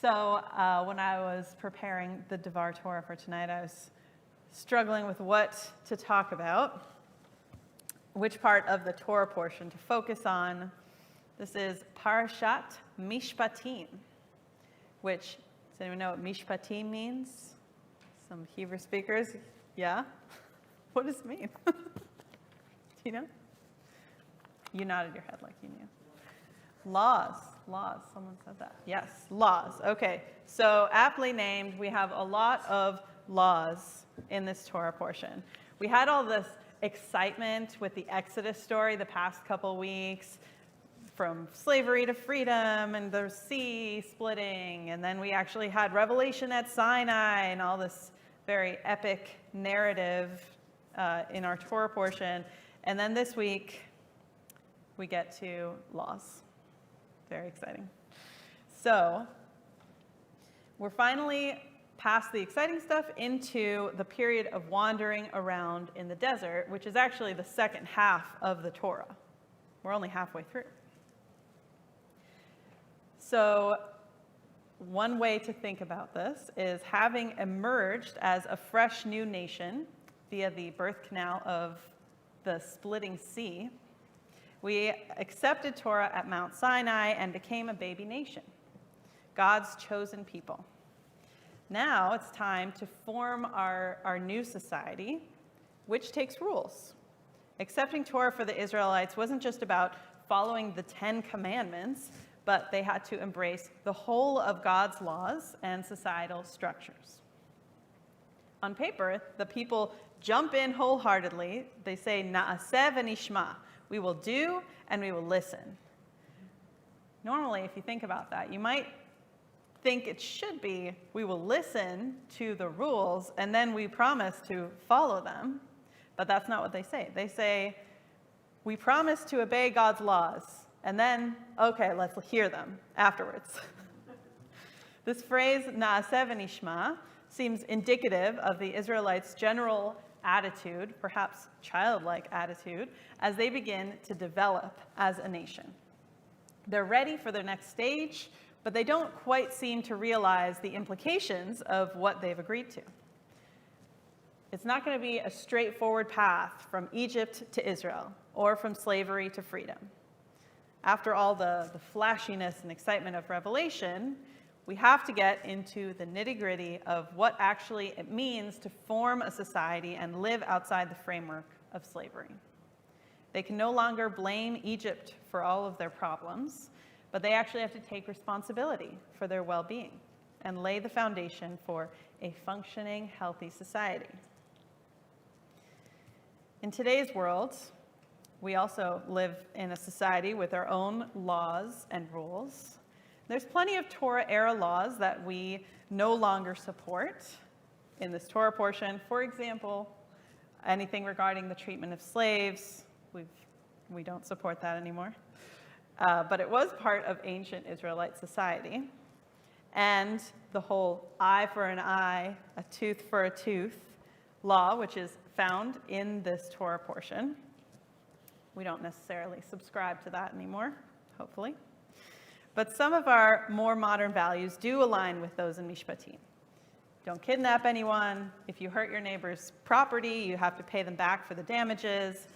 When I was preparing the Devar Torah for tonight, I was struggling with what to talk about, which part of the Torah portion to focus on. This is Parashat Mishpatim, which, does anyone know what Mishpatim means? Some Hebrew speakers? Yeah? What does it mean? Do you know? You nodded your head like you knew. Laws. Someone said that. Yes, laws. Okay, so aptly named, we have a lot of laws in this Torah portion. We had all this excitement with the Exodus story the past couple weeks, from slavery to freedom and the sea splitting, and then we actually had Revelation at Sinai and all this very epic narrative in our Torah portion. And then this week, we get to laws. Very exciting. So, we're finally past the exciting stuff into the period of wandering around in the desert, which is actually the second half of the Torah. We're only halfway through. So, one way to think about this is having emerged as a fresh new nation via the birth canal of the splitting sea, we accepted Torah at Mount Sinai and became a baby nation, God's chosen people. Now it's time to form our new society, which takes rules. Accepting Torah for the Israelites wasn't just about following the 10 Commandments, but they had to embrace the whole of God's laws and societal structures. On paper, the people jump in wholeheartedly. They say, Na'aseh v'nishma. We will do and we will listen. Normally, if you think about that, you might think it should be, we will listen to the rules and then we promise to follow them. But that's not what they say. They say, we promise to obey God's laws, and then, okay, let's hear them afterwards. This phrase, Na'aseh v'nishma, seems indicative of the Israelites' general attitude, perhaps childlike attitude, as they begin to develop as a nation. They're ready for their next stage, but they don't quite seem to realize the implications of what they've agreed to. It's not going to be a straightforward path from Egypt to Israel, or from slavery to freedom. After all the flashiness and excitement of Revelation, we have to get into the nitty-gritty of what actually it means to form a society and live outside the framework of slavery. They can no longer blame Egypt for all of their problems, but they actually have to take responsibility for their well-being and lay the foundation for a functioning, healthy society. In today's world, we also live in a society with our own laws and rules. There's plenty of Torah-era laws that we no longer support in this Torah portion. For example, anything regarding the treatment of slaves, we don't support that anymore. But it was part of ancient Israelite society. And the whole eye for an eye, a tooth for a tooth law, which is found in this Torah portion. We don't necessarily subscribe to that anymore, hopefully. But some of our more modern values do align with those in Mishpatim. Don't kidnap anyone. If you hurt your neighbor's property, you have to pay them back for the damages.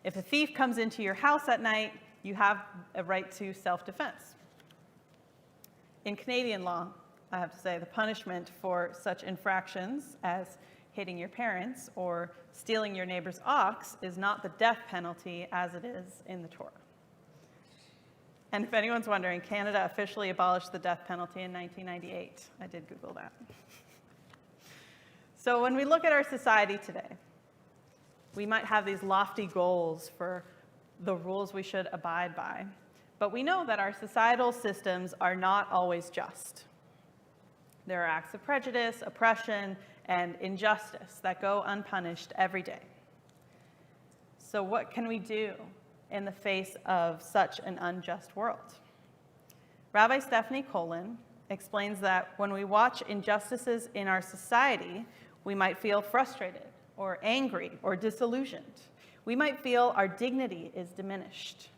If a thief comes into your house at night, you have a right to self-defense. In Canadian law, I have to say, the punishment for such infractions as hitting your parents or stealing your neighbor's ox is not the death penalty as it is in the Torah. And if anyone's wondering, Canada officially abolished the death penalty in 1998. I did Google that. So when we look at our society today, we might have these lofty goals for the rules we should abide by. But we know that our societal systems are not always just. There are acts of prejudice, oppression, and injustice that go unpunished every day. So what can we do in the face of such an unjust world? Rabbi Stephanie Colin explains that when we watch injustices in our society, we might feel frustrated or angry or disillusioned. We might feel our dignity is diminished.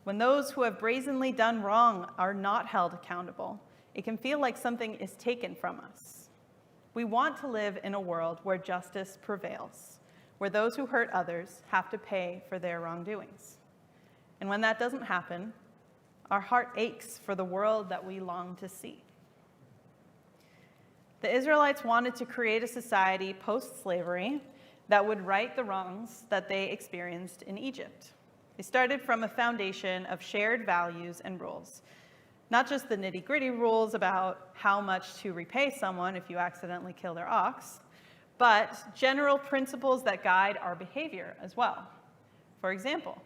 When those who have brazenly done wrong are not held accountable, it can feel like something is taken from us. We want to live in a world where justice prevails, where those who hurt others have to pay for their wrongdoings. And when that doesn't happen, our heart aches for the world that we long to see. The Israelites wanted to create a society post-slavery that would right the wrongs that they experienced in Egypt. They started from a foundation of shared values and rules, not just the nitty-gritty rules about how much to repay someone if you accidentally kill their ox, but general principles that guide our behavior as well. For example,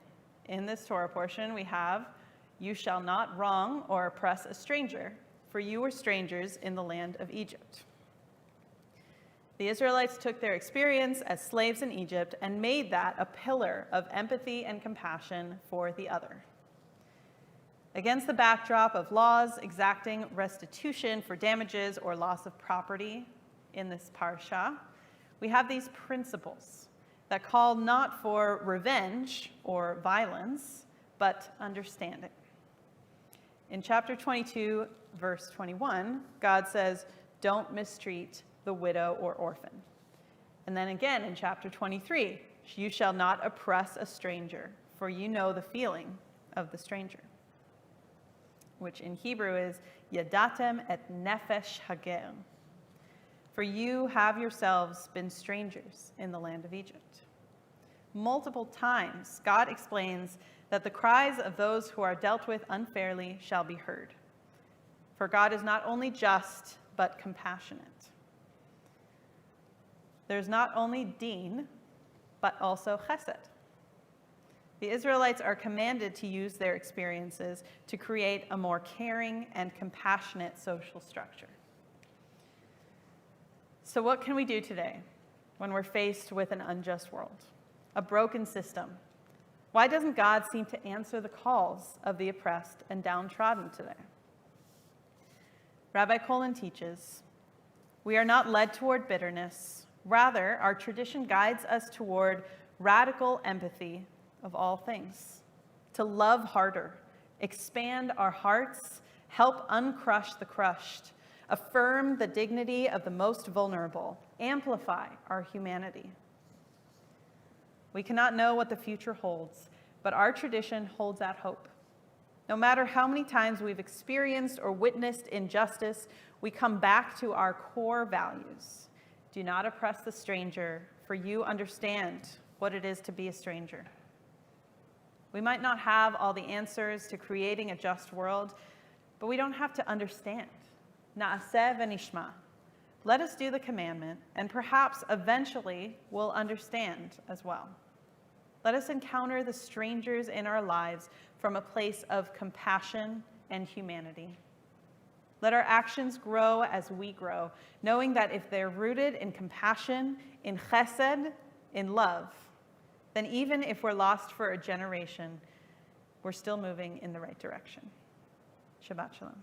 in this Torah portion, we have, "You shall not wrong or oppress a stranger, for you were strangers in the land of Egypt." The Israelites took their experience as slaves in Egypt and made that a pillar of empathy and compassion for the other. Against the backdrop of laws exacting restitution for damages or loss of property in this parsha, we have these principles that call not for revenge or violence, but understanding. In chapter 22, verse 21, God says, "Don't mistreat the widow or orphan." And then again in chapter 23, "You shall not oppress a stranger, for you know the feeling of the stranger," which in Hebrew is "Yadatem et nefesh hager." For you have yourselves been strangers in the land of Egypt. Multiple times, God explains that the cries of those who are dealt with unfairly shall be heard. For God is not only just, but compassionate. There's not only deen, but also chesed. The Israelites are commanded to use their experiences to create a more caring and compassionate social structure. So what can we do today when we're faced with an unjust world, a broken system? Why doesn't God seem to answer the calls of the oppressed and downtrodden today? Rabbi Colin teaches, we are not led toward bitterness. Rather, our tradition guides us toward radical empathy of all things, to love harder, expand our hearts, help uncrush the crushed, affirm the dignity of the most vulnerable, amplify our humanity. We cannot know what the future holds, but our tradition holds out hope. No matter how many times we've experienced or witnessed injustice, we come back to our core values. Do not oppress the stranger, for you understand what it is to be a stranger. We might not have all the answers to creating a just world, but we don't have to understand. Na'aseh v'nishma. Let us do the commandment, and perhaps eventually we'll understand as well. Let us encounter the strangers in our lives from a place of compassion and humanity. Let our actions grow as we grow, knowing that if they're rooted in compassion, in chesed, in love, then even if we're lost for a generation, we're still moving in the right direction. Shabbat shalom.